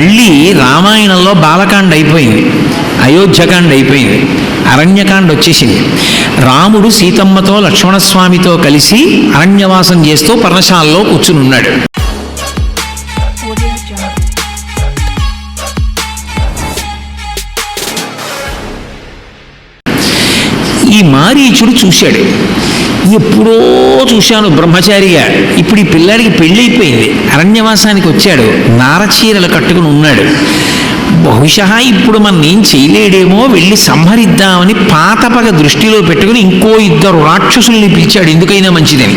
మళ్ళీ రామాయణంలో బాలకాండ అయిపోయింది, అయోధ్యకాండ అయిపోయింది, అరణ్యకాండ వచ్చేసింది. రాముడు సీతమ్మతో లక్ష్మణస్వామితో కలిసి అరణ్యవాసం చేస్తూ పర్ణశాలలో కూర్చుని ఉన్నాడు. ఈ మారీచుడు చూశాడు. ఎప్పుడో చూశాను బ్రహ్మచారిగా, ఇప్పుడు ఈ పిల్లాడికి పెళ్ళైపోయింది, అరణ్యవాసానికి వచ్చాడు, నారచీరలు కట్టుకుని ఉన్నాడు. బహుశా ఇప్పుడు మనం ఏం చేయలేడేమో, వెళ్ళి సంహరిద్దామని పాతపగ దృష్టిలో పెట్టుకుని ఇంకో 2 రాక్షసుల్ని పిలిచాడు, ఎందుకైనా మంచిదని.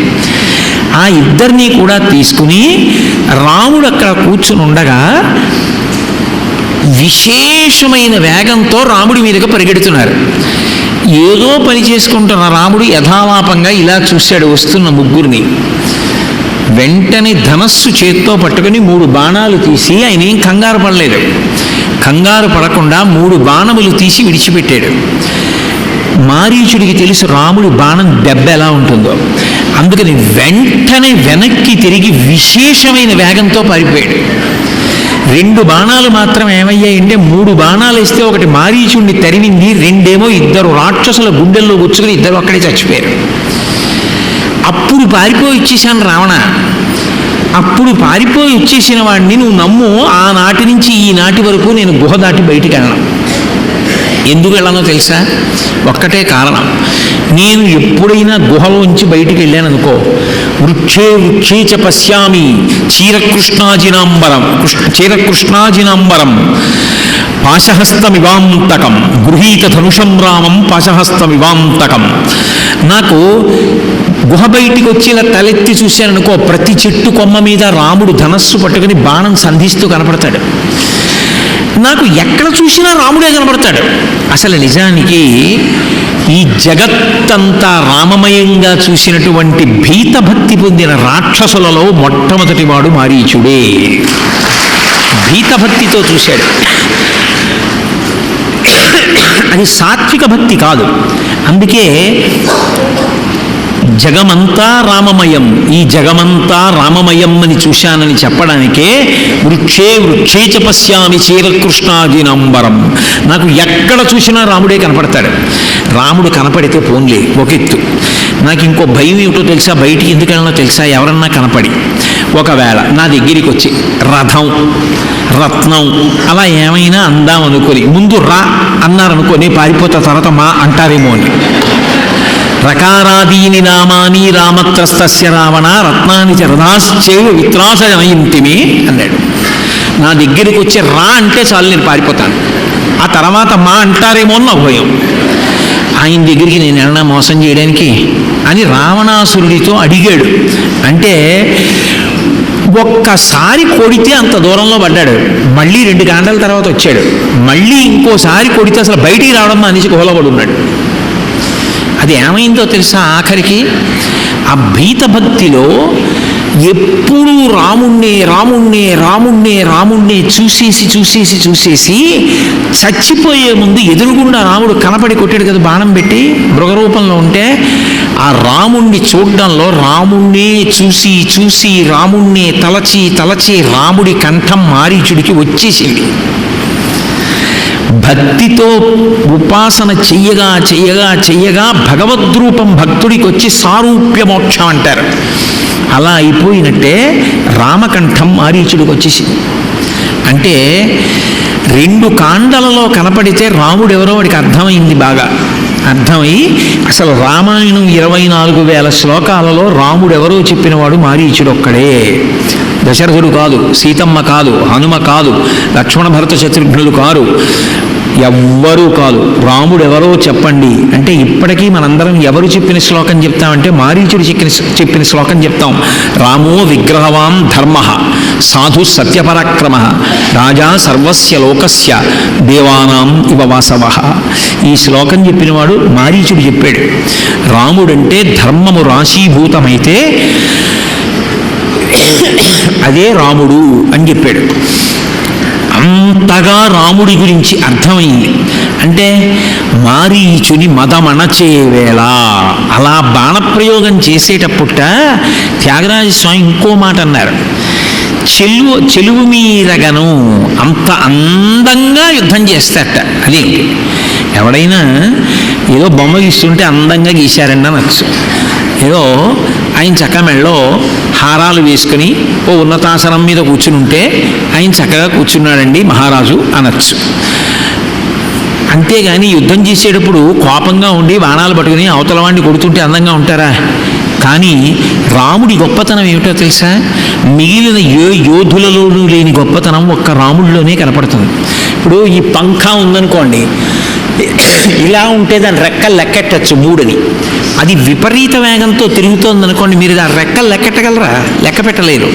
ఆ 2 కూడా తీసుకుని రాముడు అక్కడ కూర్చుని ఉండగా విశేషమైన వేగంతో రాముడి మీదగా పరిగెడుతున్నారు. ఏదో పని చేసుకుంటున్న రాముడు యథాలాపంగా ఇలా చూశాడు వస్తున్న 3. వెంటనే ధనస్సు చేత్తో పట్టుకుని 3 బాణాలు తీసి, ఆయన ఏం కంగారు పడలేదు, కంగారు పడకుండా 3 బాణములు తీసి విడిచిపెట్టాడు. మారీచుడికి తెలుసు రాముడి బాణం దెబ్బ ఎలా ఉంటుందో, అందుకని వెంటనే వెనక్కి తిరిగి విశేషమైన వేగంతో పారిపోయాడు. 2 బాణాలు మాత్రం ఏమయ్యాయంటే, 3 బాణాలు వేస్తే ఒకటి మారీచుడిని తరిమింది, 2 2 రాక్షసుల గుండెల్లో గుచ్చుకుని 2 అక్కడే చచ్చిపోయారు. అప్పుడు పారిపోయి వచ్చేసాను రావణ. అప్పుడు పారిపోయి వచ్చేసిన వాడిని నువ్వు నమ్ము, ఆనాటి నుంచి ఈనాటి వరకు నేను గుహ దాటి బయటికి వెళ్ళను. ఎందుకు వెళ్ళానో తెలుసా? ఒక్కటే కారణం, నేను ఎప్పుడైనా గుహలోంచి బయటికి వెళ్ళాననుకో, వృక్షే వృక్షే చ పశ్యామి చీరకృష్ణాజినాంబరం పాశహస్తమివాంతకం గృహీత ధనుషం రామం పాశహస్తమివాంతకం. నాకు గుహ బయటికి వచ్చి ఇలా తలెత్తి చూశాననుకో, ప్రతి చెట్టు కొమ్మ మీద రాముడు ధనస్సు పట్టుకుని బాణం సంధిస్తూ కనపడతాడు. నాకు ఎక్కడ చూసినా రాముడే కనపడతాడు. అసలు నిజానికి ఈ జగత్తంతా రామమయంగా చూసినటువంటి భీతభక్తి పొందిన రాక్షసులలో మొట్టమొదటి వాడు మారీచుడే. భీతభక్తితో చూశాడు. అది సాత్విక భక్తి కాదు. అందుకే జగమంతా రామమయం, ఈ జగమంతా రామమయం అని చూశానని చెప్పడానికే వృక్షే వృక్షే చ పశ్యామి చీరకృష్ణాజినాంబరం. నాకు ఎక్కడ చూసినా రాముడే కనపడతాడు. రాముడు కనపడితే పోన్లే ఒక ఎత్తు. నాకు ఇంకో భయం ఏమిటో తెలుసా? బయటికి ఎందుకు వెళ్ళినా తెలుసా? ఎవరన్నా కనపడి ఒకవేళ నా దగ్గరికి వచ్చి రథం, రత్నం అలా ఏమైనా అందాం అనుకొని ముందు రా అన్నారనుకొని పారిపోతా, తర్వాత మా అంటారేమో అని. రకారాదీని నామాని రామత్రస్తస్య రావణ రత్నాని చ రథాశ్చైవ విత్రాసజనయంతిమే అన్నాడు. నా దగ్గరికి వచ్చి రా అంటే చాలు, నేను పారిపోతాను. ఆ తర్వాత మా అంటారేమో అని నా భయం. ఆయన దగ్గరికి నేను ఏమన్నా మోసం చేయడానికి అని రావణాసురుడితో అడిగాడు. అంటే ఒక్కసారి కొడితే అంత దూరంలో పడ్డాడు. మళ్ళీ 2 గంటల తర్వాత వచ్చాడు. మళ్ళీ ఇంకోసారి కొడితే అసలు బయటికి రావడం అనేసి గుహలో పడి ఉన్నాడు. అది ఏమైందో తెలుసా? ఆఖరికి ఆ భీతభక్తిలో ఎప్పుడూ రాముణ్ణే రాముణ్ణే రాముణ్ణే రాముణ్ణే చూసేసి చూసేసి చూసేసి చచ్చిపోయే ముందు ఎదురుగుండా రాముడు కనపడి కొట్టాడు కదా బాణం పెట్టి మృగరూపంలో ఉంటే, ఆ రాముణ్ణి చూడడంలో రాముణ్ణే చూసి చూసి రాముణ్ణే తలచి తలచి రాముడి కంఠం మారీచుడికి వచ్చేసింది. భక్తితో ఉపాసన చెయ్యగా చెయ్యగా చెయ్యగా భగవద్రూపం భక్తుడికి వచ్చి సారూప్య మోక్షం అంటారు. అలా అయిపోయినట్టే రామకంఠం మారీచుడికి వచ్చేసింది. అంటే 2 కాండలలో కనపడితే రాముడు ఎవరో వాడికి అర్థమైంది, బాగా అర్థమై అసలు రామాయణం 24,000 శ్లోకాలలో రాముడు ఎవరో చెప్పినవాడు మారీచుడు ఒక్కడే. దశరథుడు కాదు, సీతమ్మ కాదు, హనుమ కాదు, లక్ష్మణ భరత శత్రుఘ్నులు కారు, ఎవ్వరూ కాదు. రాముడు ఎవరో చెప్పండి అంటే ఇప్పటికీ మనందరం ఎవరు చెప్పిన శ్లోకం చెప్తామంటే మారీచుడు చెప్పిన శ్లోకం చెప్తాం. రామో విగ్రహవాన్ ధర్మ సాధు సత్యపరాక్రమ రాజా సర్వస్య లోకస్య దేవానాం ఇవ వాసవ. ఈ శ్లోకం చెప్పినవాడు మారీచుడు చెప్పాడు. రాముడంటే ధర్మము రాశీభూతమైతే అదే రాముడు అని చెప్పాడు. అంతగా రాముడి గురించి అర్థమైంది. అంటే మారీచుని మదమణచేవేళ అలా బాణప్రయోగం చేసేటప్పుట త్యాగరాజస్వామి ఇంకో మాట అన్నారు. చెలువు మీరగను అంత అందంగా యుద్ధం చేస్తారట. అదేంటి, ఎవడైనా ఏదో బొమ్మ గీస్తుంటే అందంగా గీశారండి అనొచ్చు. ఏదో ఆయన చక్క మెళ్ళలో హారాలు వేసుకుని ఓ ఉన్నతాసనం మీద కూర్చుని ఉంటే ఆయన చక్కగా కూర్చున్నాడండి మహారాజు అనొచ్చు. అంతేగాని యుద్ధం చేసేటప్పుడు కోపంగా ఉండి బాణాలు పట్టుకుని అవతల వాడిని కొడుతుంటే అందంగా ఉంటారా? కానీ రాముడి గొప్పతనం ఏమిటో తెలుసా? మిగిలిన యోధులలోనూ లేని గొప్పతనం ఒక్క రాముడిలోనే కనపడుతుంది. ఇప్పుడు ఈ పంఖ ఉందనుకోండి, ఇలా ఉంటే దాని రెక్కలు లెక్కెట్టచ్చు 3 అది విపరీత వేగంతో తిరుగుతోందనుకోండి, మీరు దాని రెక్కలు లెక్కెట్టగలరా? లెక్క పెట్టలేరు.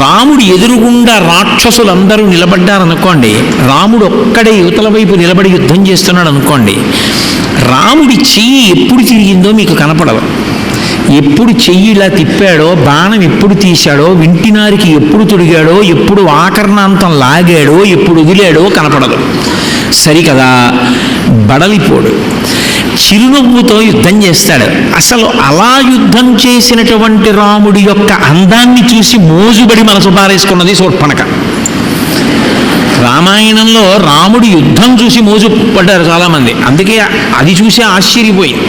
రాముడు ఎదురుగుండా రాక్షసులందరూ నిలబడ్డారనుకోండి, రాముడు ఒక్కడే యువతల వైపు నిలబడి యుద్ధం చేస్తున్నాడు అనుకోండి, రాముడి చెయ్యి ఎప్పుడు తిరిగిందో మీకు కనపడదు. ఎప్పుడు చెయ్యి ఇలా తిప్పాడో, బాణం ఎప్పుడు తీశాడో, వింటినారికి ఎప్పుడు తొడిగాడో, ఎప్పుడు ఆకర్ణాంతం లాగాడో, ఎప్పుడు వదిలాడో కనపడదు. సరికదా, బడలిపోడు, చిరునవ్వుతో యుద్ధం చేస్తాడు. అసలు అలా యుద్ధం చేసినటువంటి రాముడి యొక్క అందాన్ని చూసి మోజుబడి మనసు పారేసుకున్నది శూర్పణఖ. రామాయణంలో రాముడి యుద్ధం చూసి మోజు పడ్డారు చాలామంది. అందుకే అది చూసి ఆశ్చర్యపోయింది.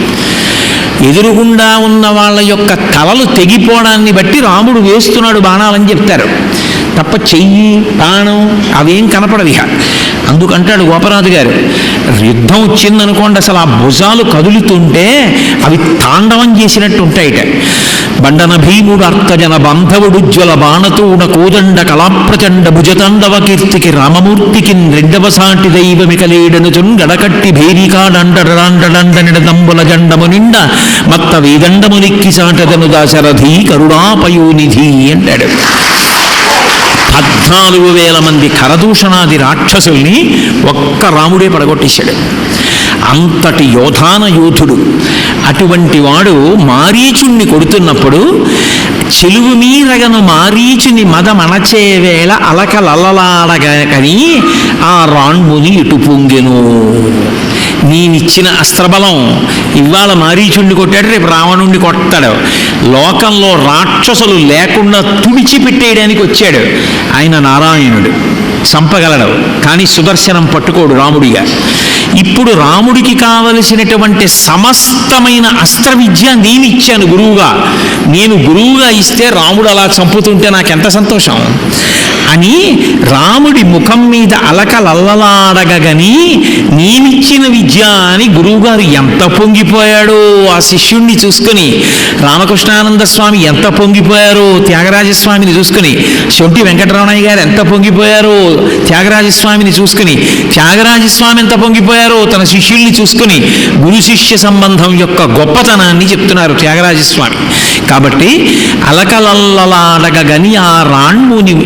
ఎదురుగుండా ఉన్న వాళ్ళ యొక్క తలలు తెగిపోవడాన్ని బట్టి రాముడు వేస్తున్నాడు బాణాలని చెప్తారు తప్ప చెయ్యి బాణం అవేం కనపడవి. అందుకంటాడు గోపరాజు గారు, యుద్ధం వచ్చిందనుకోండి అసలు ఆ భుజాలు కదులుతుంటే అవి తాండవం చేసినట్టు ఉంటాయిట. బండన భీముడు అర్కజన బాంధవుడుజ్వల బాణతూణ కోదండ కళాప్రచండ భుజతాండవ కీర్తికి రామమూర్తికి రెండవ సాటి దైవమికలేడనుచున్ గడకట్టి భేరికాడండడండడండనిడ జండము నిండ మత్త వేదండమునిక్కి సాటదను దాశరథి కరుణాపయోనిధి అంటాడు. 14,000 మంది కరదూషణాది రాక్షసుల్ని ఒక్క రాముడే పడగొట్టేశాడు. అంతటి యోధాన యోధుడు. అటువంటి వాడు మారీచుణ్ణి కొడుతున్నప్పుడు చెలువు మీరగను మారీచుని మదమణచే వేళ అలకలల్లలాడగని ఆ రాణ్ముని ఇటు పొంగెను. నీవిచ్చిన అస్త్రబలం ఇవాళ మారీచుణ్ణి కొట్టాడు, రేపు రావణుణ్ణి కొట్టాడు. లోకంలో రాక్షసులు లేకుండా తుడిచిపెట్టేయడానికి వచ్చాడు ఆయన. నారాయణుడు చంపగలడు, కానీ సుదర్శనం పట్టుకోడు రాముడిగా. ఇప్పుడు రాముడికి కావలసినటువంటి సమస్తమైన అస్త్ర విద్య నేను ఇచ్చాను గురువుగా. నేను గురువుగా ఇస్తే రాముడు అలా చంపుతుంటే నాకెంత సంతోషం అని రాముడి ముఖం మీద అలకలల్లలాడగని నేనిచ్చిన విద్య అని గురువుగారు ఎంత పొంగిపోయాడో ఆ శిష్యుణ్ణి చూసుకుని. రామకృష్ణానంద స్వామి ఎంత పొంగిపోయారో త్యాగరాజస్వామిని చూసుకుని. శొంఠి వెంకటరమణయ్య గారు ఎంత పొంగిపోయారో త్యాగరాజస్వామిని చూసుకుని. త్యాగరాజస్వామి ఎంత పొంగిపోయారో తన శిష్యుల్ని చూసుకుని గురు శిష్య సంబంధం యొక్క గొప్పతనాన్ని చెప్తున్నారు త్యాగరాజస్వామి. కాబట్టి అలకలల్లలాడగని ఆ రాణ్ముని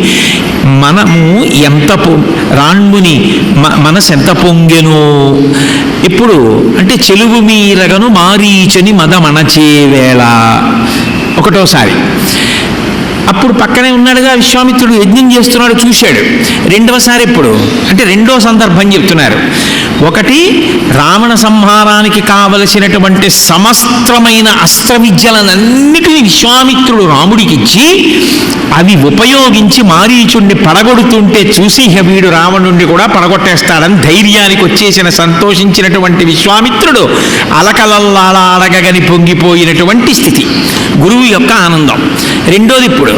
మనము ఎంత రాణ్ముని మనసు ఎంత పొంగెను. ఇప్పుడు అంటే చెలువు మీరగను మారీచుని మదమణచే వేళ ఒకటోసారి. అప్పుడు పక్కనే ఉన్నాడుగా విశ్వామిత్రుడు, యజ్ఞం చేస్తున్నాడు, చూశాడు. రెండవసారి ఎప్పుడు అంటే రెండో సందర్భం చెప్తున్నారు. ఒకటి రావణ సంహారానికి కావలసినటువంటి సమస్తమైన అస్త్ర విద్యలనన్నిటినీ విశ్వామిత్రుడు రాముడికి ఇచ్చి అవి ఉపయోగించి మారీచుణ్ణి పడగొడుతుంటే చూసి వీడు రావణుణ్ణి కూడా పడగొట్టేస్తాడని ధైర్యానికి వచ్చేసిన సంతోషించినటువంటి విశ్వామిత్రుడు అలకలల్లాడగని పొంగిపోయినటువంటి స్థితి, గురువు యొక్క ఆనందం. రెండోది ఇప్పుడు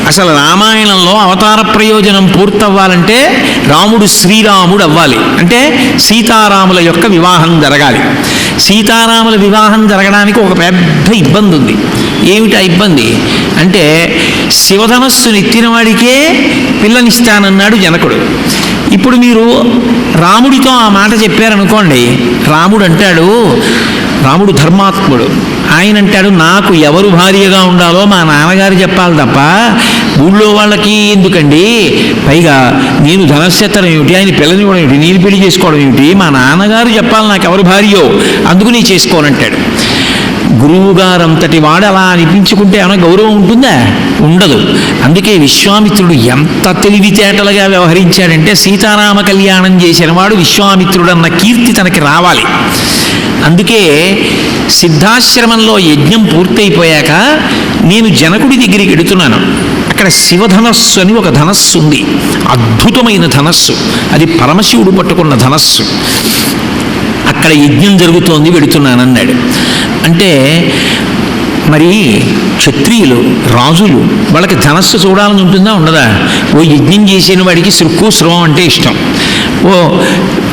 అసలు రామాయణంలో అవతార ప్రయోజనం పూర్తవ్వాలంటే రాముడు శ్రీరాముడు అవ్వాలి. అంటే సీతారాముల యొక్క వివాహం జరగాలి. సీతారాముల వివాహం జరగడానికి ఒక పెద్ద ఇబ్బంది ఉంది. ఏమిటి ఆ ఇబ్బంది అంటే శివధనస్సును ఎత్తిన వాడికే పిల్లనిస్తానన్నాడు జనకుడు. ఇప్పుడు మీరు రాముడితో ఆ మాట చెప్పారనుకోండి, రాముడు అంటాడు, రాముడు ధర్మాత్ముడు, ఆయన అంటాడు నాకు ఎవరు భార్యగా ఉండాలో మా నాన్నగారు చెప్పాలి తప్ప ఊళ్ళో వాళ్ళకి ఎందుకండి, పైగా నేను ధనస్యత్తరం ఏమిటి, ఆయన పిల్లనివ్వడం ఏమిటి, నేను పెళ్లి చేసుకోవడం ఏమిటి, మా నాన్నగారు చెప్పాలి నాకు ఎవరు భార్యో, అందుకు నేను చేసుకోనంటాడు. గురువుగారంతటి వాడు అలా అనిపించుకుంటే ఏమైనా గౌరవం ఉంటుందా? ఉండదు. అందుకే విశ్వామిత్రుడు ఎంత తెలివితేటలుగా వ్యవహరించాడంటే సీతారామ కళ్యాణం చేసిన వాడు విశ్వామిత్రుడు అన్న కీర్తి తనకి రావాలి. అందుకే సిద్ధాశ్రమంలో యజ్ఞం పూర్తయిపోయాక నేను జనకుడి దగ్గరికి ఎడుతున్నాను. అక్కడ అక్కడ శివధనస్సు అని ఒక ధనస్సు ఉంది, అద్భుతమైన ధనస్సు, అది పరమశివుడు పట్టుకున్న ధనస్సు. అక్కడ యజ్ఞం జరుగుతోంది, వెడుతున్నానన్నాడు. అంటే మరి క్షత్రియులు, రాజులు, వాళ్ళకి ధనస్సు చూడాలని ఉంటుందా ఉండదా? ఓ యజ్ఞం చేసిన వాడికి శృక్కు శ్రవం అంటే ఇష్టం, ఓ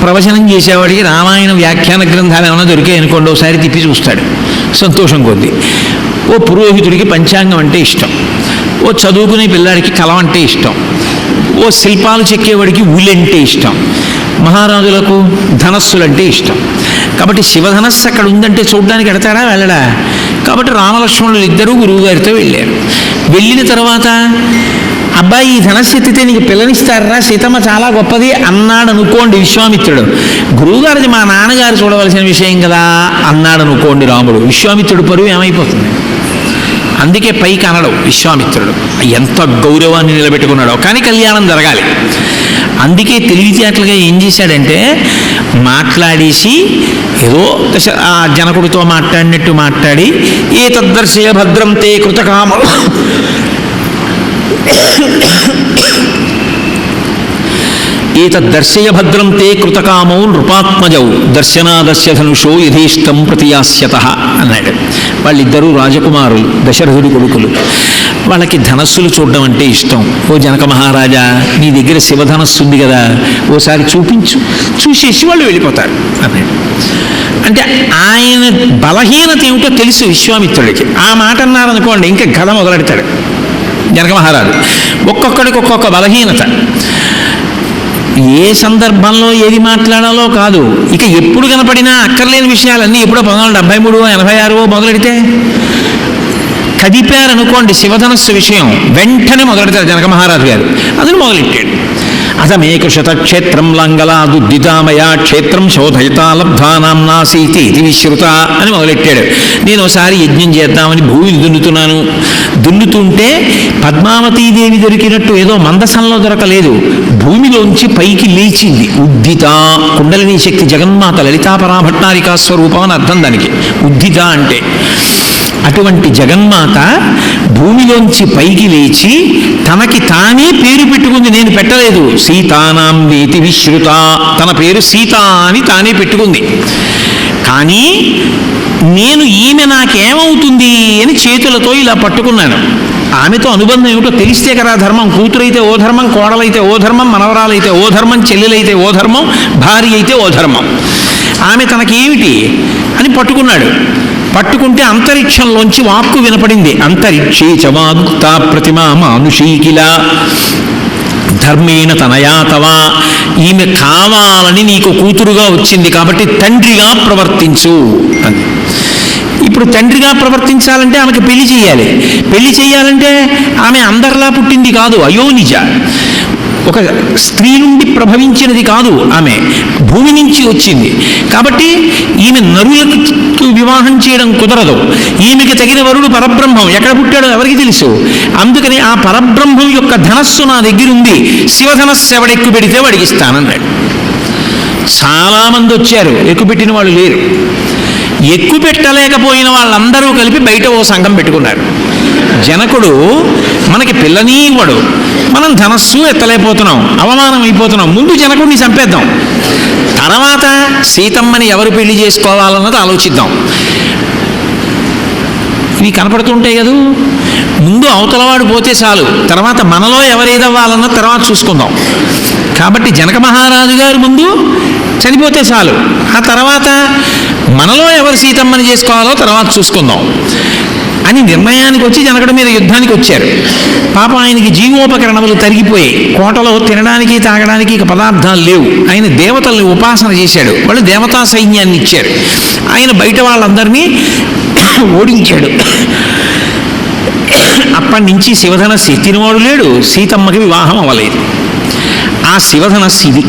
ప్రవచనం చేసేవాడికి రామాయణ వ్యాఖ్యాన గ్రంథాలు ఏమైనా దొరికాయి అనుకోండి ఒకసారి తిప్పి చూస్తాడు సంతోషం కొద్దీ. ఓ పురోహితుడికి పంచాంగం అంటే ఇష్టం, ఓ చదువుకునే పిల్లాడికి కలం అంటే ఇష్టం, ఓ శిల్పాలు చెక్కేవాడికి ఊలంటే ఇష్టం, మహారాజులకు ధనస్సులంటే ఇష్టం. కాబట్టి శివధనస్సు అక్కడ ఉందంటే చూడ్డానికి ఎడతాడా వెళ్ళడా? కాబట్టి రామలక్ష్మణులు ఇద్దరూ గురువుగారితో వెళ్ళారు. వెళ్ళిన తర్వాత అబ్బాయి ఈ ధనస్సు ఎత్తితే నీకు పిల్లనిస్తారా, సీతమ్మ చాలా గొప్పది అన్నాడు అనుకోండి విశ్వామిత్రుడు. గురువుగారిది మా నాన్నగారు చూడవలసిన విషయం కదా అన్నాడు అనుకోండి రాముడు. విశ్వామిత్రుడు పరువు ఏమైపోతుంది? అందుకే పైకి అనడు విశ్వామిత్రుడు, ఎంత గౌరవాన్ని నిలబెట్టుకున్నాడో. కానీ కళ్యాణం జరగాలి. అందుకే తెలివితేటలుగా ఏం చేశాడంటే మాట్లాడేసి ఏదో ఆ జనకుడితో మాట్లాడినట్టు మాట్లాడి ఏ తద్దర్శయ భద్రం తే కృతకామ ఏతద్దర్శయ భద్రం తే కృతకామౌ నృపాత్మజౌ దర్శనాదస్య ధనుషో యథేష్టం ప్రతియాస్యత అన్నాడు. వాళ్ళిద్దరూ రాజకుమారులు, దశరథుడి కొడుకులు. వాళ్ళకి ధనస్సులు చూడడం అంటే ఇష్టం. ఓ జనక మహారాజా, నీ దగ్గర శివధనస్సు ఉంది కదా, ఓసారి చూపించు. చూసేసి వాళ్ళు వెళ్ళిపోతారు అన్నాడు. అంటే ఆయన బలహీనత ఏమిటో తెలుసు విశ్వామిత్రుడికి. ఆ మాట అన్నారనుకోండి ఇంకా కథ మొదలెడతాడు జనక మహారాజు. ఒక్కొక్కడికి ఒక్కొక్క బలహీనత, ఏ సందర్భంలో ఏది మాట్లాడాలో కాదు. ఇక ఎప్పుడు కనపడినా అక్కర్లేని విషయాలన్నీ ఎప్పుడో 1973 86 మొదలెడితే కదిపారనుకోండి శివధనస్సు విషయం, వెంటనే మొదలెడతారు జనక మహారాజు గారు. అతను మొదలెట్టాడు. అథమేకశత క్షేత్రం లంగలాదుద్దితామయా క్షేత్రం శోధయతా లబ్ధానాంనాసీతి ఇది విశ్రుత అని మొదలెట్టాడు. నేను ఒకసారి యజ్ఞం చేద్దామని భూమిని దున్నుతున్నాను. దున్నుతుంటే పద్మావతీదేవి దొరికినట్టు ఏదో మందసంలో దొరకలేదు, భూమిలోంచి పైకి లేచింది ఉద్దిత. కుండలిని శక్తి జగన్మాత లలితాపరాభట్టారికా స్వరూపం అని అర్థం దానికి. ఉద్దిత అంటే అటువంటి జగన్మాత భూమిలోంచి పైకి లేచి తనకి తానే పేరు పెట్టుకుంది, నేను పెట్టలేదు. సీతానాం వేతి విశ్రుత, తన పేరు సీత అని తానే పెట్టుకుంది. కానీ నేను ఈమె నాకేమవుతుంది అని చేతులతో ఇలా పట్టుకున్నాను. ఆమెతో అనుబంధం ఏమిటో తెలిస్తే కదా ధర్మం. కూతురైతే ఓ ధర్మం, కోడలైతే ఓ ధర్మం, మనవరాలైతే ఓ ధర్మం, చెల్లెలైతే ఓ ధర్మం, భార్య అయితే ఓ ధర్మం. ఆమె తనకేమిటి అని పట్టుకున్నాడు. పట్టుకుంటే అంతరిక్షంలోంచి వాక్కు వినపడింది. అంతరిక్షే చవాక్త ప్రతిమా మానుషీకిల ధర్మేణ తనయాతవా, ఈమె కావాలని నీకు కూతురుగా వచ్చింది కాబట్టి తండ్రిగా ప్రవర్తించు అని. ఇప్పుడు తండ్రిగా ప్రవర్తించాలంటే ఆమెకు పెళ్లి చేయాలి. పెళ్లి చేయాలంటే ఆమె అందరిలా పుట్టింది కాదు, అయోనిజ, ఒక స్త్రీ నుండి ప్రభవించినది కాదు, ఆమె భూమి నుంచి వచ్చింది. కాబట్టి ఈమె నరులకు వివాహం చేయడం కుదరదు. ఈమెకి తగిన వరుడు పరబ్రహ్మం, ఎక్కడ పుట్టాడో ఎవరికి తెలుసు. అందుకని ఆ పరబ్రహ్మం యొక్క ధనస్సు నా దగ్గర ఉంది, శివధనస్సు ఎవడెక్కు పెడితే వాడికి ఇస్తానన్నాడు. చాలామంది వచ్చారు, ఎక్కుపెట్టిన వాళ్ళు లేరు. ఎక్కు పెట్టలేకపోయిన వాళ్ళందరూ కలిపి బయట ఓ సంఘం పెట్టుకున్నారు. జనకుడు మనకి పిల్లని ఇవ్వడు, మనం ధనస్సు ఎత్తలేకపోతున్నాం, అవమానం అయిపోతున్నాం, ముందు జనకుడిని చంపేద్దాం, తర్వాత సీతమ్మని ఎవరు పెళ్లి చేసుకోవాలన్నది ఆలోచిద్దాం. ఇవి కనపడుతుంటాయి కదా, ముందు అవతలవాడు పోతే చాలు, తర్వాత మనలో ఎవరేదవ్వాలన్నది తర్వాత చూసుకుందాం. కాబట్టి జనక మహారాజు గారు ముందు చనిపోతే చాలు, ఆ తర్వాత మనలో ఎవరు సీతమ్మని చేసుకోవాలో తర్వాత చూసుకుందాం అని నిర్ణయానికి వచ్చి జనకుడి మీద యుద్ధానికి వచ్చారు. పాప ఆయనకి జీవోపకరణములు తరిగిపోయాయి, కోటలో తినడానికి తాగడానికి ఇక పదార్థాలు లేవు. ఆయన దేవతల్ని ఉపాసన చేశాడు, వాళ్ళు దేవతా సైన్యాన్ని ఇచ్చారు. ఆయన బయట వాళ్ళందరినీ ఓడించాడు. అప్పటి నుంచి శివధనస్సు ఎత్తినవాడు లేడు, సీతమ్మకి వివాహం అవ్వలేదు. ఆ శివధనస్సు ఇది.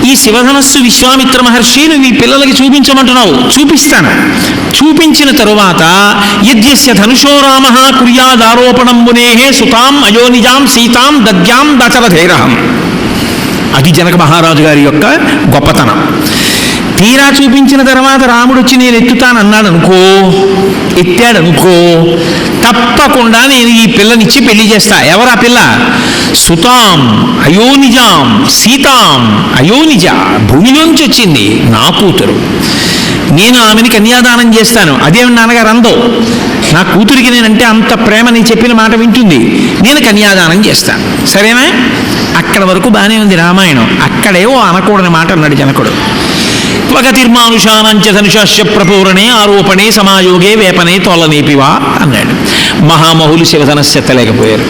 ఈ శివధనస్సు విశ్వామిత్ర మహర్షి నువ్వు ఈ పిల్లలకి చూపించమంటున్నావు, చూపిస్తాను. చూపించిన తరువాత యజ్ఞస్య ధనుషో రామ కుర్యాదారోపణం మునేహే సుతాం అయోనిజాం సీతాం దద్యాం దశరథేరహం. అది జనక మహారాజు గారి యొక్క గొప్పతనం. తీరా చూపించిన తర్వాత రాముడు వచ్చి నేను ఎత్తుతానన్నాడు అనుకో, ఎత్తాడనుకో, తప్పకుండా నేను ఈ పిల్లనిచ్చి పెళ్లి చేస్తా. ఎవరా పిల్ల? సుతాం అయోనిజాం సీతాం అయోనిజ, భూమిలోంచి వచ్చింది నా కూతురు, నేను ఆమెని కన్యాదానం చేస్తాను. అదేమి నాన్నగారు అందో, నా కూతురికి నేనంటే అంత ప్రేమ, నేను చెప్పిన మాట వింటుంది, నేను కన్యాదానం చేస్తాను. సరేనా? అక్కడ వరకు బాగానే ఉంది రామాయణం. అక్కడే ఓ అనకూడని మాట అన్నాడు జనకుడు. త్వగతిర్మానుషానంచ ధనుషాస్య ప్రపూరణే ఆరోపణే సమాయోగే వేపనే తోలనేపివా అన్నాడు. మహామహులు శివధనస్సు ఎత్తలేకపోయారు.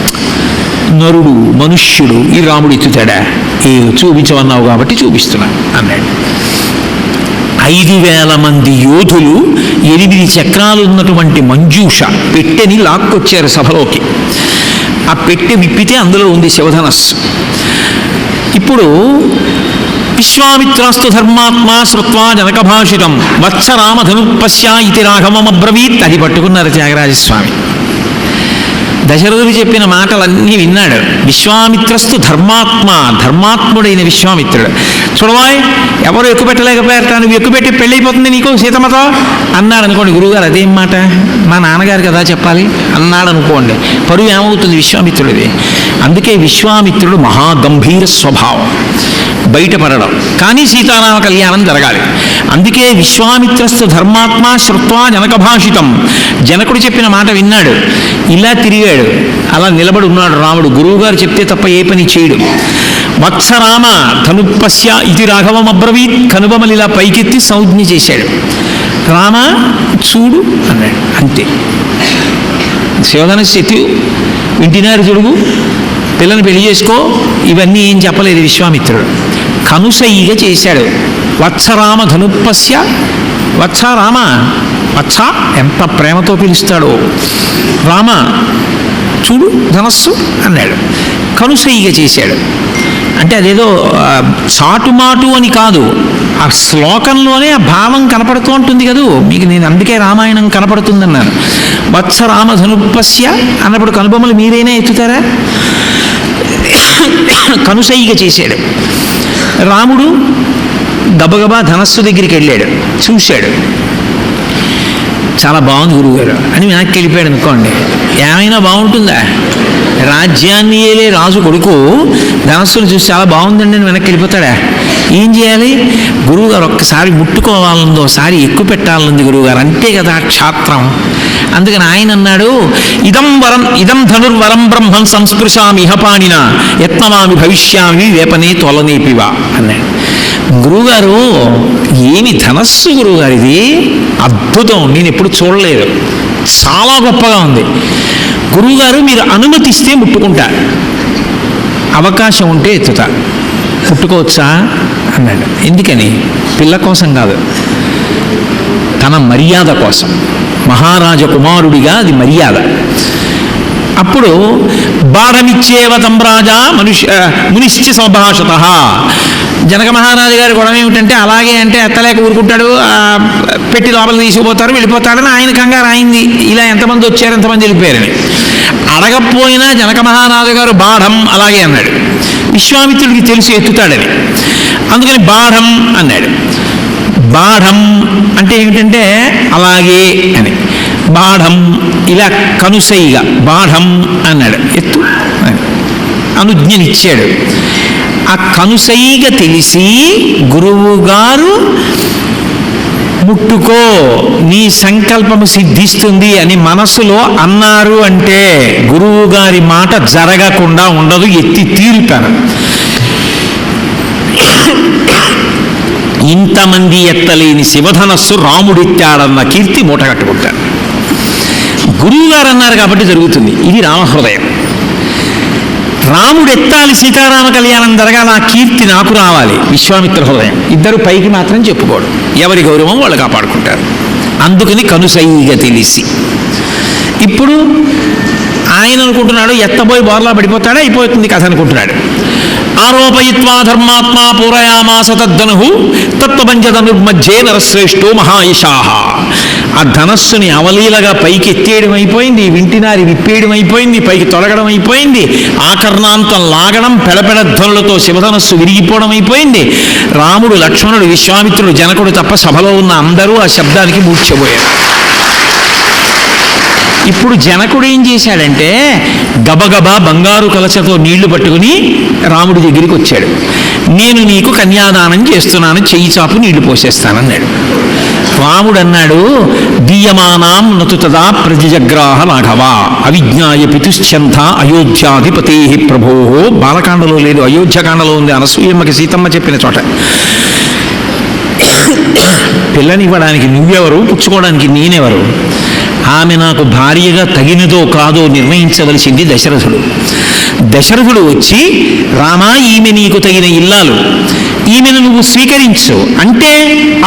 నరుడు మనుష్యుడు ఈ రాముడు ఎత్తుతాడా? ఏ చూపించమన్నావు కాబట్టి చూపిస్తున్నా అన్నాడు. 5,000 మంది యోధులు 8 చక్రాలు ఉన్నటువంటి మంజూష పెట్టెని లాక్కొచ్చారు సభలోకి. ఆ పెట్టె విప్పితే అందులో ఉంది శివధనస్సు. ఇప్పుడు విశ్వామిత్రాస్తు ధర్మాత్మా శ్రుత్వా జనకభాషితం వత్స రామధనుపశ్యా ఇతి రాఘవమబ్రవీత్. అది పట్టుకున్నారు త్యాగరాజస్వామి. దశరథుడు చెప్పిన మాటలన్నీ విన్నాడు. విశ్వామిత్రస్తు ధర్మాత్మ, ధర్మాత్ముడైన విశ్వామిత్రుడు. చూడవాయ్, ఎవరు ఎక్కువ పెట్టలేకపోయారట, నువ్వు ఎక్కువ పెట్టి పెళ్ళైపోతుంది నీకు సీతమ్మతో అన్నాడు అనుకోండి. గురువుగారు అదేం మాట, మా నాన్నగారు కదా చెప్పాలి అన్నాడు అనుకోండి, పరువు ఏమవుతుంది విశ్వామిత్రుడిది. అందుకే విశ్వామిత్రుడు మహాగంభీర స్వభావం, బయటపడడం, కానీ సీతారామ కళ్యాణం జరగాలి. అందుకే విశ్వామిత్రస్తు ధర్మాత్మ శ్రుత్వా జనకభాషితం. జనకుడు చెప్పిన మాట విన్నాడు, ఇలా తిరిగాడు, అలా నిలబడి ఉన్నాడు రాముడు. గురువుగారు చెప్తే తప్ప ఏ పని చేయడు. వత్సరామ ధనుపశ్య ఇది రాఘవం అబ్రవీత్. కనుబొమలు ఇలా పైకెత్తి సంజ్ఞ చేశాడు. రామ చూడు అన్నాడు. అంతే. శివధనస్సు ఎత్తి వింటినారు చూడుగు, పిల్లని పెళ్లి చేసుకో, ఇవన్నీ ఏం చెప్పలేదు విశ్వామిత్రుడు. కనుసైగ చేశాడు. వత్సరామ ధనుపశ్య, వత్స రామ, వత్స ఎంత ప్రేమతో పిలుస్తాడో, రామ చూడు ధనస్సు అన్నాడు. కనుసైగ చేశాడు. అంటే అదేదో చాటుమాటు అని కాదు, ఆ శ్లోకంలోనే ఆ భావం కనపడుతూ ఉంటుంది కదూ మీకు. నేను అందుకే రామాయణం కనపడుతుందన్నాను. వత్స రామ ధనుపశ్య అన్నప్పుడు కనుబొమ్మలు మీరైనా ఎత్తుతారా? కనుసైగ చేశాడు. రాముడు గబగబా ధనస్సు దగ్గరికి వెళ్ళాడు, చూశాడు. చాలా బాగుంది గురువుగారు అని వెనక్కి వెళ్ళిపోయాడు అనుకోండి. ఏమైనా బాగుంటుందా? రాజ్యాన్ని ఏలే రాజు కొడుకు ధనస్సును చూసి చాలా బాగుందండి అని వెనక్కి వెళ్ళిపోతాడా? ఏం చేయాలి? గురువుగారు ఒక్కసారి ముట్టుకోవాలందో, ఒకసారి ఎక్కువ పెట్టాలంది గురువుగారు, అంతే కదా క్షాత్రం. అందుకని ఆయన అన్నాడు, ఇదం ధనుర్వరం బ్రహ్మం సంస్పృశామి ఇహపాణిన యత్నమామి భవిష్యామి వేపనే తొలనేపివా అన్నాడు. గురువుగారు ఏమి ధనస్సు గురువుగారు, ఇది అద్భుతం, నేను ఎప్పుడు చూడలేదు, చాలా గొప్పగా ఉంది. గురువుగారు మీరు అనుమతిస్తే ముట్టుకుంటా, అవకాశం ఉంటే ఎత్తుతా, ముట్టుకోవచ్చా అన్నాడు. ఎందుకని? పిల్ల కోసం కాదు, తన మర్యాద కోసం. మహారాజ కుమారుడిగా అది మర్యాద. అప్పుడు బాఢమిచ్చేవ తంరాజా మునిశ్చ సంభాషత. జనక మహారాజు గారి గొడవ ఏమిటంటే, అలాగే అంటే ఎత్తలేక ఊరుకుంటాడు, పెట్టి లోపల తీసుకుపోతారు, వెళ్ళిపోతాడని ఆయన కంగారు అయింది. ఇలా ఎంతమంది వచ్చారు, ఎంతమంది వెళ్ళిపోయారని అడగపోయినా జనక మహారాజు గారు బాఢం అలాగే అన్నాడు. విశ్వామిత్రుడికి తెలిసి ఎత్తుతాడని, అందుకని బాఢం అన్నాడు. బాఢం అంటే ఏమిటంటే అలాగే అని. బాఢం ఇలా కనుసైగా బాఢం అన్నాడు, ఎత్తు అని అనుజ్ఞనిచ్చాడు. ఆ కనుసైగ తెలిసి గురువుగారు ముట్టుకో, నీ సంకల్పము సిద్ధిస్తుంది అని మనసులో అన్నారు అంటే గురువుగారి మాట జరగకుండా ఉండదు, ఎత్తి తీరుతారు. ఇంతమంది ఎత్తలేని శివధనస్సు రాముడెత్తాడన్న కీర్తి మూట కట్టుకుంటారు. గురువుగారు అన్నారు కాబట్టి జరుగుతుంది. ఇది రామహృదయం. రాముడు ఎత్తాలి, సీతారామ కళ్యాణం జరగాల, ఆ కీర్తి నాకు రావాలి. విశ్వామిత్ర హృదయం. ఇద్దరు పైకి మాత్రం చెప్పుకోడు, ఎవరి గౌరవం వాళ్ళు కాపాడుకుంటారు. అందుకని కనుసైగ తెలిసి. ఇప్పుడు ఆయన అనుకుంటున్నాడు ఎత్తబోయి బోర్లా పడిపోతాడా, అయిపోతుంది కథ అనుకుంటున్నాడు. ఆరోపయిత్వా ధర్మాత్మా పూరయామాస తద్దను తత్వపంచధనుర్మధ్యే నరశ్రేష్ఠో మహాయశాః. ఆ ధనస్సుని అవలీలగా పైకి ఎత్తేయడం అయిపోయింది, వింటినారి విప్పేయడం అయిపోయింది, పైకి తొలగడం అయిపోయింది, ఆకర్ణాంతం లాగడం, పెడపెడధ్వనులతో శివధనస్సు విరిగిపోవడం అయిపోయింది. రాముడు, లక్ష్మణుడు, విశ్వామిత్రుడు, జనకుడు తప్ప సభలో ఉన్న అందరూ ఆ శబ్దానికి మూర్ఛపోయారు. ఇప్పుడు జనకుడు ఏం చేశాడంటే గబగబా బంగారు కలశతో నీళ్లు పట్టుకుని రాముడి దగ్గరికి వచ్చాడు. నేను నీకు కన్యాదానం చేస్తున్నాను, చెయ్యి చాపు నీళ్లు పోసేస్తానన్నాడు. రాముడు అన్నాడు, దీయమానాం నతు తదా ప్రజగ్రాహ రాఘవ అవిజ్ఞాయ పితుశ్చంథ అయోధ్యాధిపతే ప్రభో. బాలకాండలో లేదు, అయోధ్యకాండలో ఉంది, అనసూయమ్మకి సీతమ్మ చెప్పిన చోట. పిల్లనివ్వడానికి నువ్వెవరు, పుచ్చుకోవడానికి నేనెవరు? ఆమె నాకు భార్యగా తగినదో కాదో నిర్ణయించవలసింది దశరథుడు. దశరథుడు వచ్చి, రామా ఈమె నీకు తగిన ఇల్లాలు, ఈమెను నువ్వు స్వీకరించు అంటే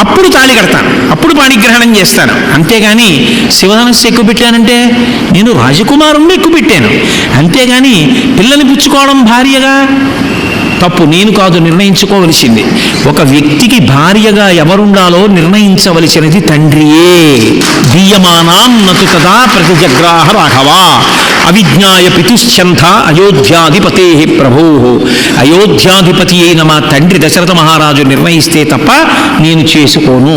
అప్పుడు తాళి కడతాను, అప్పుడు పాణిగ్రహణం చేస్తాను. అంతేగాని శివధనస్సు ఎక్కువ పెట్టానంటే నేను రాజకుమారుణ్ణి ఎక్కువ పెట్టాను, అంతేగాని పిల్లని పుచ్చుకోవడం భార్యగా తప్పు నేను కాదు నిర్ణయించుకోవలసింది. ఒక వ్యక్తికి భార్యగా ఎవరుండాలో నిర్ణయించవలసినది తండ్రియే. దీయమానాం నతు తదా ప్రతిజగ్రాహ రాఘవ అవిజ్ఞాయ పితుశ్చంథ అయోధ్యాధిపతే ప్రభో. అయోధ్యాధిపతి అయిన మా తండ్రి దశరథ మహారాజు నిర్ణయిస్తే తప్ప నేను చేసుకోను.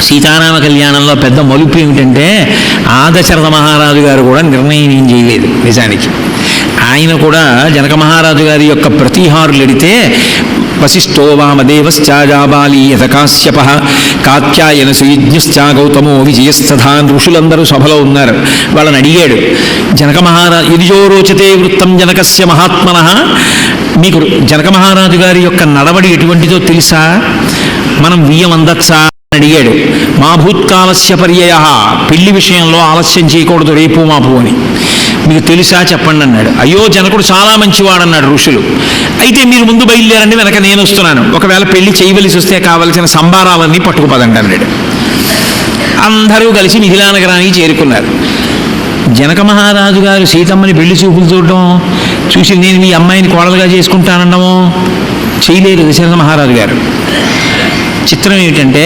సీతారామ కళ్యాణంలో పెద్ద మలుపు ఏమిటంటే ఆ దశరథ మహారాజు గారు కూడా నిర్ణయం ఏం చేయలేదు. నిజానికి ఆయన కూడా జనక మహారాజు గారి యొక్క ప్రతిహారులు ఎడితే వశిష్ఠో వామదేవశ్చాజాబాలి యథకాశ్యప కాత్యాయన సుయజ్ఞశ్చా గౌతమో విజయస్తథా. ఋషులందరూ సభలో ఉన్నారు. వాళ్ళని అడిగాడు జనక మహారాజు, యదిజో రోచతే వృత్తం జనకస్య మహాత్మనః. మీకు జనక మహారాజు గారి యొక్క నడవడి ఎటువంటిదో తెలుసా, మనం వియ్యం అందచ్చా అడిగాడు. మా భూత్కాలస్య పర్యయ, పెళ్లి విషయంలో ఆలస్యం చేయకూడదు రేపు మాపు అని మీకు తెలుసా చెప్పండి అన్నాడు. అయ్యో జనకుడు చాలా మంచివాడన్నాడు ఋషులు. అయితే మీరు ముందు బయలుదేరండి, వెనక నేను వస్తున్నాను, ఒకవేళ పెళ్లి చేయవలసి వస్తే కావలసిన సంబారాలన్నీ పట్టుకుపదండి అన్నాడు. అందరూ కలిసి మిథిలా నగరానికి చేరుకున్నారు. జనక మహారాజు గారు సీతమ్మని పెళ్లి చూపులు చూడడం చూసి నేను మీ అమ్మాయిని కోడలుగా చేసుకుంటానన్నమో చేయలేరు దశరథ మహారాజు గారు. చిత్రం ఏమిటంటే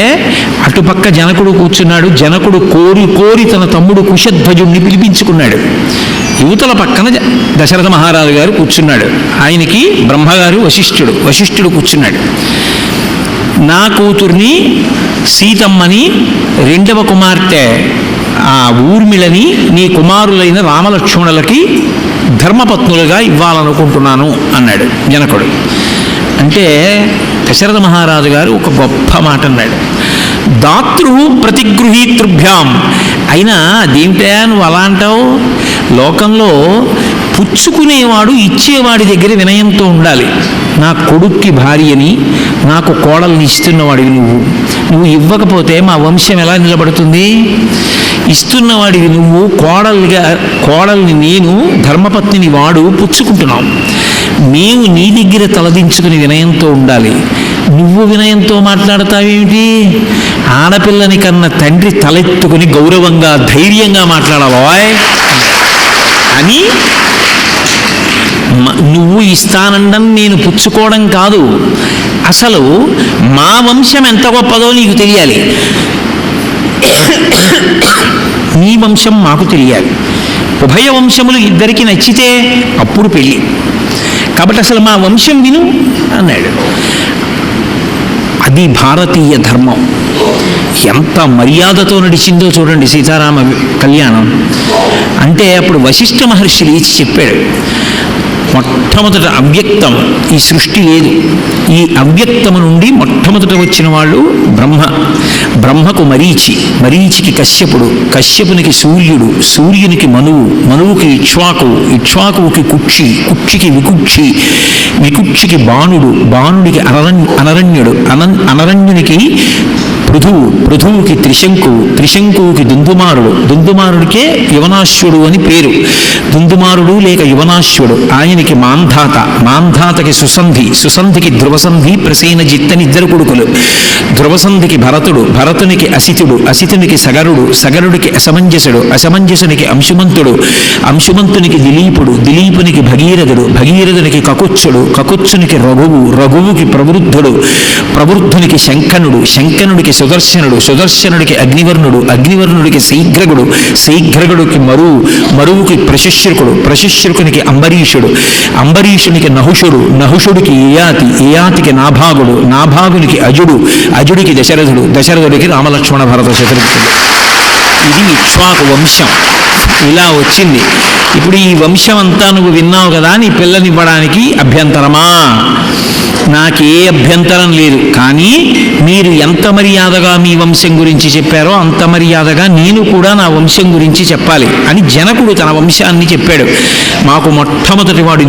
అటుపక్క జనకుడు కూర్చున్నాడు. జనకుడు కోరి కోరి తన తమ్ముడు కుశధ్వజుణ్ణి పిలిపించుకున్నాడు. యువతల పక్కన దశరథ మహారాజు గారు కూర్చున్నాడు. ఆయనకి బ్రహ్మగారు వశిష్ఠుడు కూర్చున్నాడు. నా కూతుర్ని సీతమ్మని, రెండవ కుమార్తె ఆ ఊర్మిళని నీ కుమారులైన రామలక్ష్మణులకి ధర్మపత్నులుగా ఇవ్వాలనుకుంటున్నాను అన్నాడు జనకుడు. అంటే దశరథ మహారాజు గారు ఒక గొప్ప మాట అన్నాడు, దాతృ ప్రతిగృహీతృభ్యాం. అయినా అదేమిటా నువ్వు అలా అంటావు? లోకంలో పుచ్చుకునేవాడు ఇచ్చేవాడి దగ్గర వినయంతో ఉండాలి. నా కొడుక్కి భార్యని, నాకు కోడల్ని ఇస్తున్నవాడివి నువ్వు ఇవ్వకపోతే మా వంశం ఎలా నిలబడుతుంది? ఇస్తున్నవాడివి నువ్వు, కోడల్ని నేను, ధర్మపత్నిని వాడు పుచ్చుకుంటున్నాం. మేము నీ దగ్గర తలదించుకుని వినయంతో ఉండాలి. నువ్వు వినయంతో మాట్లాడతావేమిటి? ఆడపిల్లని కన్నా తండ్రి తలెత్తుకుని గౌరవంగా ధైర్యంగా మాట్లాడాలి అని. నువ్వు ఇస్తానండం నేను పుచ్చుకోవడం కాదు, అసలు మా వంశం ఎంత గొప్పదో నీకు తెలియాలి, నీ వంశం మాకు తెలియాలి. ఉభయ వంశములు ఇద్దరికి నచ్చితే అప్పుడు పెళ్ళి. కాబట్టి అసలు మా వంశం విను అన్నాడు. అది భారతీయ ధర్మం. ఎంత మర్యాదతో నడిచిందో చూడండి సీతారామ కళ్యాణం. అంటే అప్పుడు వశిష్ఠ మహర్షి లేచి చెప్పాడు, మొట్టమొదట అవ్యక్తం, ఈ సృష్టి లేదు, ఈ అవ్యక్తము నుండి మొట్టమొదట వచ్చిన వాళ్ళు బ్రహ్మకు మరీచి, మరీచికి కశ్యపుడు, కశ్యపునికి సూర్యుడు, సూర్యునికి మనువు, మనువుకి ఇక్ష్వాకువుకి కుక్షి, కుక్షికి వికుక్షి, వికుక్షికి బాణుడు, బాణుడికి అనరణ్యుడు, అనరణ్యునికి పృథువు, పృథువుకి త్రిశంకువు, త్రిశంకువుకి దుందుమారుడు, దుందుమారుడికే యువనాశ్వుడు అని పేరు. దుందుమారుడు లేక యువనాశ్వుడు. ఆయనకి మాంధాత, మాంధాతకి సుసంధి, సుసంధికి ధ్రువసంధి, ప్రసేనజిత్ అని ఇద్దరు కొడుకులు. ధ్రువసంధికి భరతుడు, భరతునికి అసితుడు, అసితునికి సగరుడు, సగరుడికి అసమంజసుడు, అసమంజసునికి అంశుమంతుడు, అంశుమంతునికి దిలీపుడు, దిలీపునికి భగీరథుడు, భగీరథునికి కకుత్సుడు, కకుత్సునికి రఘువు, రఘువుకి ప్రవృద్ధుడు, ప్రవృద్ధునికి శంకనుడు, శంకనుడికి సుదర్శనుడు, సుదర్శనుడికి అగ్నివర్ణుడు, అగ్నివర్ణుడికి శీఘ్రగుడు, శీఘ్రగుడికి మరువుకి ప్రశిష్యుకుడు, ప్రశిష్యుకునికి అంబరీషుడు, అంబరీషునికి నహుషుడు, నహుషుడికి యయాతి, యయాతికి నాభాగుడు, నాభాగునికి అజుడు, అజుడికి దశరథుడు, దశరథుడికి రామలక్ష్మణ భరత శత్రుఘ్నుడు. ఇది ఇక్ష్వాకు వంశం. ఇలా వచ్చింది. ఇప్పుడు ఈ వంశం అంతా నువ్వు విన్నావు కదా, నీ పిల్లనివ్వడానికి అభ్యంతరమా? నాకే అభ్యంతరం లేదు, కానీ మీరు ఎంత మర్యాదగా మీ వంశం గురించి చెప్పారో అంత మర్యాదగా నేను కూడా నా వంశం గురించి చెప్పాలి అని జనకుడు తన వంశాన్ని చెప్పాడు. మాకు మొట్టమొదటి వాడు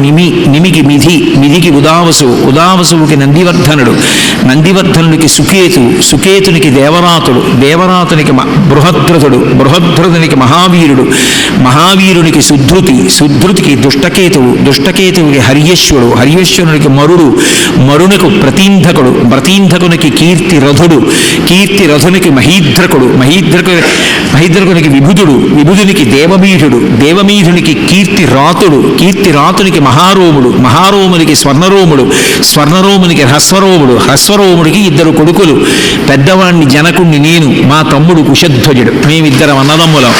నిమికి మిధి, మిధికి ఉదావసువు, ఉదావసువుకి నందివర్ధనుడు, నందివర్ధనుడికి సుకేతు, సుకేతునికి దేవరాతుడు, దేవరాతునికి బృహద్రథుడు, బృహద్రథునికి మహావీరుడు, మహావీరునికి సుధృతి, సుధృతికి దుష్టకేతుడు, దుష్టకేతువుకి హర్యేశ్వరుడు, హర్యేశ్వరునికి మరుడు, మరునకు ప్రతీంధకుడు, ప్రతీంధకునికి కీర్తిరథుడు, కీర్తిరథునికి మహీధ్రకుడు, మహీధ్రకునికి విభుదుడు, విభుదునికి దేవమీఢుడు, దేవమీఢునికి కీర్తిరాతుడు, కీర్తిరాతునికి మహారోముడు, మహారోమునికి స్వర్ణరోముడు, స్వర్ణరోమునికి హ్రస్వరోముడు, హ్రస్వరోముడికి ఇద్దరు కొడుకులు, పెద్దవాణ్ణి జనకుణ్ణి నేను, మా తమ్ముడు కుశధ్వజుడు, మేమిద్దరం అన్నదమ్ములం.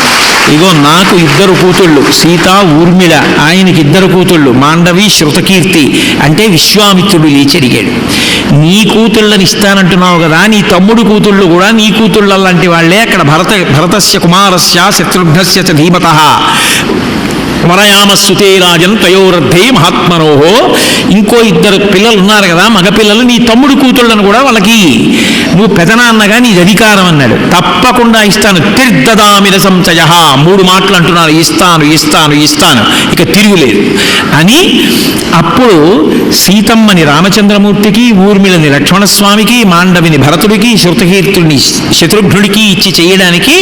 ఇగో నాకు ఇద్దరు కూతుళ్ళు, సీత ఊర్మిళ, ఆయనకి ఇద్దరు కూతుళ్ళు, మాండవి శృతకీర్తి. అంటే విశ్వామిత్రుడు లేచి అడిగాడు, నీ కూతుళ్ళని ఇస్తానంటున్నావు కదా, నీ తమ్ముడు కూతుళ్ళు కూడా నీ కూతుళ్ళ లాంటి వాళ్లే. అక్కడ భరతస్య కుమారస్య శత్రుఘ్నస్య చ ధీమతః వరయామస్సుతే రాజన్ తయోరద్ధే మహాత్మనోహో. ఇంకో ఇద్దరు పిల్లలు ఉన్నారు కదా, మగపిల్లలు, నీ తమ్ముడు కూతుళ్ళను కూడా వాళ్ళకి నువ్వు పెదనాన్నగా నీది అధికారం అన్నాడు. తప్పకుండా ఇస్తాను, తిర్దదామిన సంశయ, 3 మాటలు అంటున్నారు, ఇస్తాను ఇస్తాను ఇస్తాను, ఇక తిరుగులేదు అని. అప్పుడు సీతమ్మని రామచంద్రమూర్తికి, ఊర్మిళని లక్ష్మణస్వామికి, మాండవిని భరతుడికి, శృతకీర్తుడిని శత్రుఘ్నుడికి ఇచ్చి చేయడానికి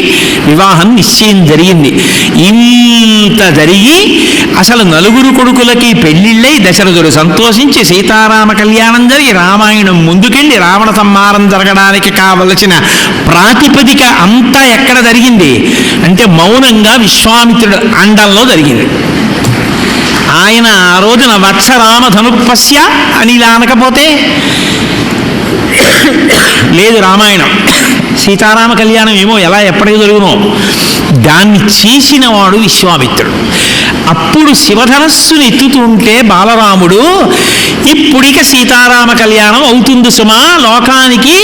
వివాహం నిశ్చయం జరిగింది. ఇంత జరిగి అసలు 4 కొడుకులకి పెళ్లిళ్ళై దశరథుడు సంతోషించి సీతారామ కళ్యాణం జరిగి రామాయణం ముందుకెళ్ళి రావణ సంహారం జరగడానికి కావలసిన ప్రాతిపదిక అంతా ఎక్కడ జరిగింది అంటే మౌనంగా విశ్వామిత్రుడు అండంలో జరిగింది. ఆయన ఆ రోజున వత్సరామ ధనుపస్య అని ఇలా అనకపోతే లేదు రామాయణం, సీతారామ కళ్యాణం ఏమో ఎలా ఎప్పటికీ జరుగునో దాన్ని చేసిన వాడు విశ్వామిత్రుడు. అప్పుడు శివధనస్సుని ఎత్తుతుంటే బాలరాముడు, ఇప్పుడిక సీతారామ కళ్యాణం అవుతుంది సుమా, లోకానికి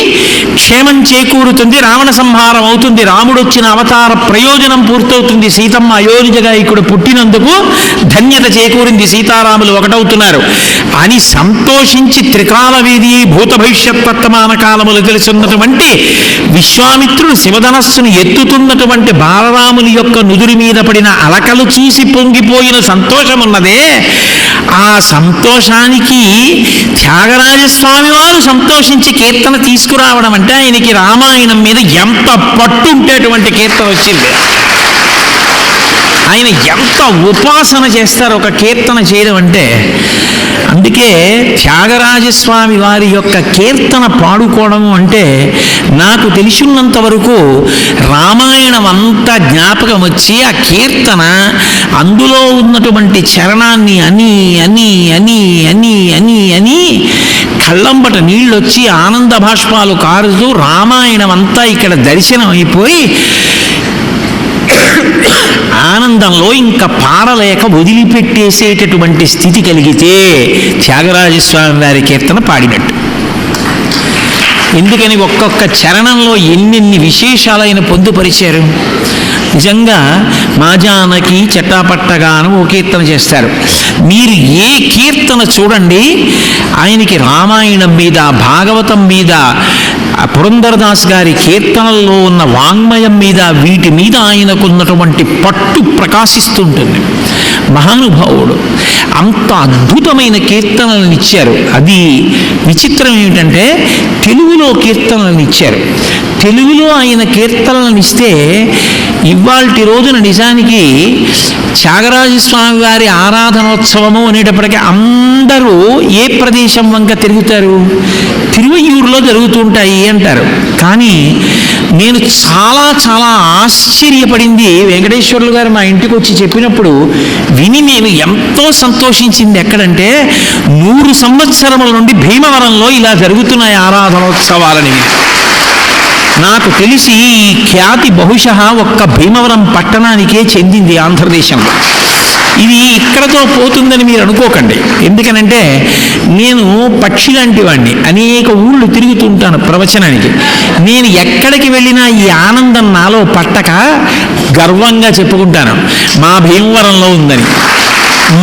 క్షేమం చేకూరుతుంది, రావణ సంహారం అవుతుంది, రాముడు వచ్చిన అవతార ప్రయోజనం పూర్తవుతుంది, సీతమ్మ అయోనిజగా ఇక్కడ పుట్టినందుకు ధన్యత చేకూరింది, సీతారాములు ఒకటవుతున్నారు అని సంతోషించి త్రికాలవేది భూత భవిష్యత్ వర్తమాన కాలములు తెలుసున్నటువంటి విశ్వామిత్రుడు శివధనస్సును ఎత్తుతున్నటువంటి బాలరాముని యొక్క నుదురి మీద పడిన అలకలు చూసి పొంగిపోయిన సంతోషం ఉన్నదే, ఆ సంతోషానికి త్యాగరాజస్వామి వారు సంతోషించి కీర్తన తీసుకురావడం అంటే ఆయనకి రామాయణం మీద ఎంత పట్టు ఉంటేటువంటి కీర్తన వచ్చింది. ఆయన ఎంత ఉపాసన చేస్తారు ఒక కీర్తన చేయడం అంటే. అందుకే త్యాగరాజస్వామి వారి యొక్క కీర్తన పాడుకోవడం అంటే నాకు తెలిసినంత వరకు రామాయణం అంతా జ్ఞాపకం వచ్చి ఆ కీర్తన అందులో ఉన్నటువంటి చరణాన్ని అని అని అని అని అని అని కళ్ళంబట నీళ్ళొచ్చి ఆనంద భాష్పాలు కారుతూ రామాయణం అంతా ఇక్కడ దర్శనం అయిపోయి ఆనందంలో ఇంకా పాడలేక వదిలిపెట్టేసేటటువంటి స్థితి కలిగితే త్యాగరాజస్వామి వారి కీర్తన పాడినట్టు. ఎందుకని ఒక్కొక్క చరణంలో ఎన్నెన్ని విశేషాలైన పొందుపరిచారు. నిజంగా మాజానకి చట్టాపట్టగాను ఓ కీర్తన చేస్తారు. మీరు ఏ కీర్తన చూడండి, ఆయనకి రామాయణం మీద, భాగవతం మీద, పురంధరదాస్ గారి కీర్తనల్లో ఉన్న వాంగ్మయం మీద, వీటి మీద ఆయనకున్నటువంటి పట్టు ప్రకాశిస్తుంటుంది. మహానుభావుడు అంత అద్భుతమైన కీర్తనలను ఇచ్చారు. అది విచిత్రం ఏమిటంటే తెలుగులో కీర్తనలను ఇచ్చారు. తెలుగులో ఆయన కీర్తనలను ఇస్తే ఇవాల్టి రోజున నిజానికి త్యాగరాజస్వామి వారి ఆరాధనోత్సవము అనేటప్పటికీ అందరూ ఏ ప్రదేశం వంక తిరుగుతారు? తిరువయ్యూరులో జరుగుతుంటాయి అంటారు. కానీ నేను చాలా చాలా ఆశ్చర్యపడింది వెంకటేశ్వర్లు గారు మా ఇంటికి వచ్చి చెప్పినప్పుడు విని నేను ఎంతో సంతోషించింది. ఎక్కడంటే 100 సంవత్సరముల నుండి భీమవరంలో ఇలా జరుగుతున్నాయి ఆరాధనోత్సవాలని. నాకు తెలిసి ఈ ఖ్యాతి బహుశः ఒక్క భీమవరం పట్టణానికే చెందింది ఆంధ్రదేశంలో. ఇది ఇక్కడతో పోతుందని మీరు అనుకోకండి. ఎందుకనంటే నేను పక్షి లాంటి వాడిని, అనేక ఊళ్ళు తిరుగుతుంటాను ప్రవచనానికి. నేను ఎక్కడికి వెళ్ళినా ఈ ఆనందం నాలో పట్టక గర్వంగా చెప్పుకుంటాను, మా భీమవరంలో ఉందని.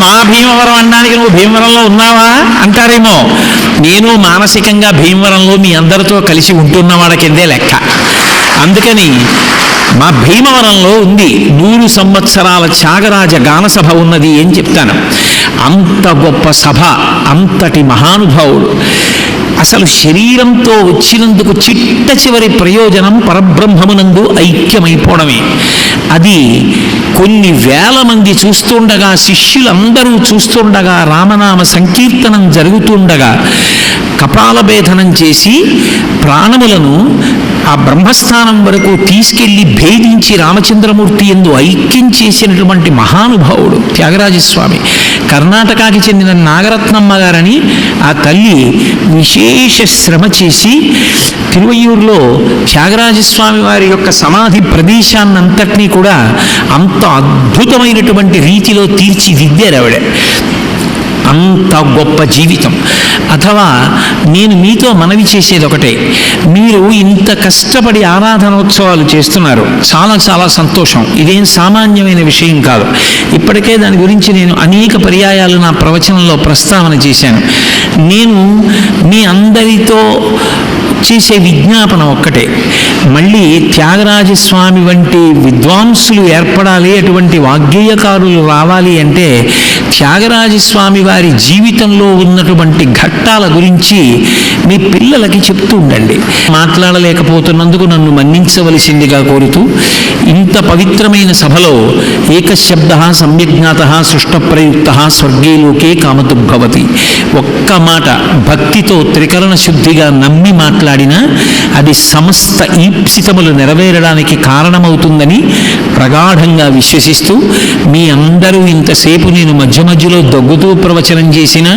మా భీమవరం అనడానికి నువ్వు భీమవరంలో ఉన్నావా అంటారేమో. నేను మానసికంగా భీమవరంలో మీ అందరితో కలిసి ఉంటున్నవాడ కిందే లెక్క. అందుకని మా భీమవరంలో ఉంది 100 సంవత్సరాల త్యాగరాజ గానసభ ఉన్నది అని చెప్తాను. అంత గొప్ప సభ, అంతటి మహానుభావుడు. అసలు శరీరంతో వచ్చినందుకు చిట్ట చివరి ప్రయోజనం పరబ్రహ్మమునందు ఐక్యమైపోవడమే. అది కొన్ని వేల మంది చూస్తుండగా, శిష్యులందరూ చూస్తుండగా, రామనామ సంకీర్తనం జరుగుతుండగా కపాలభేదనం చేసి ప్రాణములను ఆ బ్రహ్మస్థానం వరకు తీసుకెళ్లి భేదించి రామచంద్రమూర్తి యందు ఐక్యం చేసినటువంటి మహానుభావుడు త్యాగరాజస్వామి. కర్ణాటకకి చెందిన నాగరత్నమ్మ గారని ఆ తల్లి విశేష శ్రమ చేసి తిరువయ్యూరులో త్యాగరాజస్వామి వారి యొక్క సమాధి ప్రదేశాన్నంతటినీ కూడా అంత అద్భుతమైనటువంటి రీతిలో తీర్చిదిద్దారు ఆవిడ. అంత గొప్ప జీవితం. అథవా నేను మీతో మనవి చేసేది ఒకటే, మీరు ఇంత కష్టపడి ఆరాధనోత్సవాలు చేస్తున్నారు, చాలా చాలా సంతోషం. ఇదేం సామాన్యమైన విషయం కాదు. ఇప్పటికే దాని గురించి నేను అనేక పర్యాయాలు నా ప్రవచనంలో ప్రస్తావన చేశాను. నేను మీ అందరితో చేసే విజ్ఞాపన ఒక్కటే, మళ్ళీ త్యాగరాజస్వామి వంటి విద్వాంసులు ఏర్పడాలి, అటువంటి వాగ్గేయకారులు రావాలి అంటే త్యాగరాజస్వామి వారి జీవితంలో ఉన్నటువంటి ఘట్టాల గురించి మీ పిల్లలకి చెప్తూ ఉండండి. మాట్లాడలేకపోతున్నందుకు నన్ను మన్నించవలసిందిగా కోరుతూ, ఇంత పవిత్రమైన సభలో ఏకశబ్ద సమ్యజ్ఞాత సృష్టప్రయుక్త స్వర్గే లోకే కామతుద్భవతి. ఒక్క మాట భక్తితో త్రికరణ శుద్ధిగా నమ్మి మాట్లాడినా అది సమస్త ఈప్సితములు నెరవేరడానికి కారణమవుతుందని ప్రగాఢంగా విశ్వసిస్తూ, మీ అందరూ ఇంతసేపు నేను మధ్య మధ్యలో దగ్గుతూ ప్రవచనం చేసిన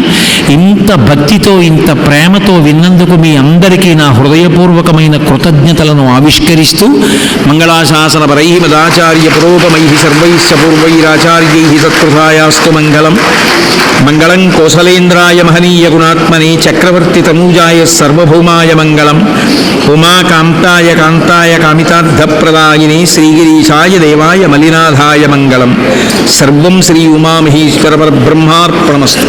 ఇంత భక్తితో ఇంత ప్రేమతో విన్నందుకు మీ అందరికీ నా హృదయపూర్వకమైన కృతజ్ఞతలను ఆవిష్కరిస్తూ, మంగళాశాసన పరై మదాచార్య పురోగమై సర్వైశ్చ పూర్వైరాచార్యై సత్కృతాయాస్తు మంగళం. మంగళం కోసలేంద్రాయ మహనీయ గుణాత్మనే చక్రవర్తి తనూజాయ సర్వభౌమాయ మంగళం. ఉమాకాంతాయ కాంతాయ కామితార్థప్రదాయినే శ్రీగిరీశాయ దేవాయ మలినాథాయ మంగళం. సర్వం శ్రీ ఉమామహేశ్వర పరబ్రహ్మార్పణమస్తు.